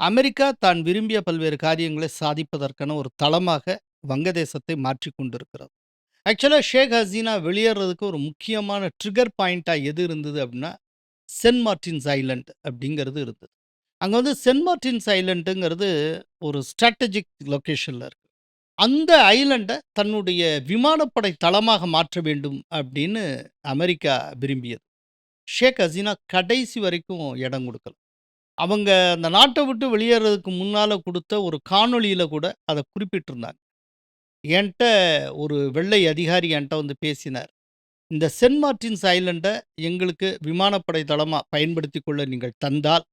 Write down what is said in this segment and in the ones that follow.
America தான் விரும்பிய பல்வேறு காரியங்களை சாதிப்பதற்கான ஒரு தளமாக வங்கதேசத்தை மாற்றிக் கொண்டிருக்கிறது. ஆக்சுவலா ஷேக் ஹசீனா வெளியேறதுக்கு ஒரு முக்கியமான ட்ரிகர் பாயிண்ட்டா எது இருந்தது அப்டின்னா, சென்ட் மார்ட்டின்ஸ் ஐலேண்ட் அப்டிங்கிறது இருந்தது. அங்க வந்து சென்ட் மார்ட்டின்ஸ் ஐலேண்டுங்கிறது ஒரு ஸ்ட்ராட்டஜிக் லொகேஷன்ல இருக்கு. அந்த ஐலேண்ட தன்னுடைய விமானப்படை தளமாக மாற்ற வேண்டும் அப்டின்னு அமெரிக்கா விரும்பியது. ஷேக் ஹசீனா கடைசி வரைக்கும் இடம் குடுக்கல. அவங்க அந்த நாட்ட விட்டு வெளியேறதுக்கு முன்னால குடுத்த ஒரு காணொளியில கூட அத குறிப்பிட்டிருந்தாங்க. என்ட்ட ஒரு வெள்ளை அதிகாரி என்ட்ட வந்து பேசினார். "இந்த சென்ட் மார்ட்டின்ஸ் ஐலேண்ட எங்களுக்கு விமானப்படை தளமா பயன்படுத்திக் கொள்ள நீங்கள் தந்தால்,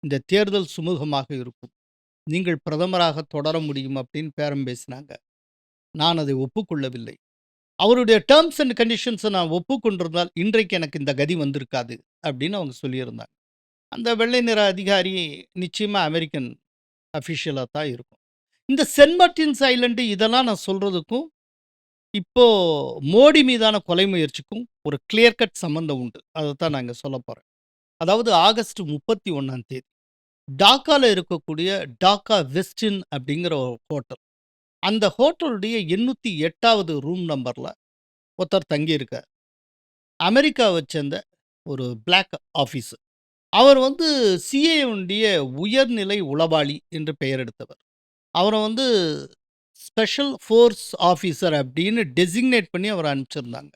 இந்த தேர்தல் சுமூகமாக இருக்கும். நீங்கள் பிரதமராக தொடர முடியும்." அப்படின்னு பேரம் பேசினாங்க. நான் அதை ஒப்புக்கொள்ளவில்லை. அவருடைய டெர்ம்ஸ் அண்ட் கண்டிஷன்ஸ நான் ஒப்புக்கொண்டிருந்தால், இன்றைக்கு எனக்கு இந்த கதி வந்திருக்காது அப்படின்னு அவங்க சொல்லியிருந்தாங்க. அந்த வெள்ளை நிற அதிகாரி நிச்சயமா அமெரிக்கன் அஃபிஷியலா தான் இருக்கும். இந்த சென்ட் மார்ட்டின்ஸ் ஐலேண்ட் இதெல்லாம் நான் சொல்றதுக்கும், இப்போ மோடி மீதான கொலை முயற்சிக்கும் ஒரு கிளியர் கட் சம்மந்தம் உண்டு. அதத்தான் நான் இங்க சொல்லப் போறேன். அதாவது ஆகஸ்ட் 31ஆம் தேதி டாக்கால இருக்கக்கூடிய டாக்கா வெஸ்டின் அப்படிங்கிற ஒரு ஹோட்டல். அந்த ஹோட்டலுடைய 808வது ரூம் நம்பர்ல ஒருத்தர் தங்கியிருக்கார். அமெரிக்காவச் சேர்ந்த ஒரு பிளாக் ஆஃபீசர். அவர் வந்து சிஐஏவுடைய உயர்நிலை உளவாளி என்று பெயர் எடுத்தவர். அவர வந்து ஸ்பெஷல் ஃபோர்ஸ் ஆஃபீசர் அப்படின்னு டெசிக்னேட் பண்ணி அவர அனுப்பிச்சிருந்தாங்க.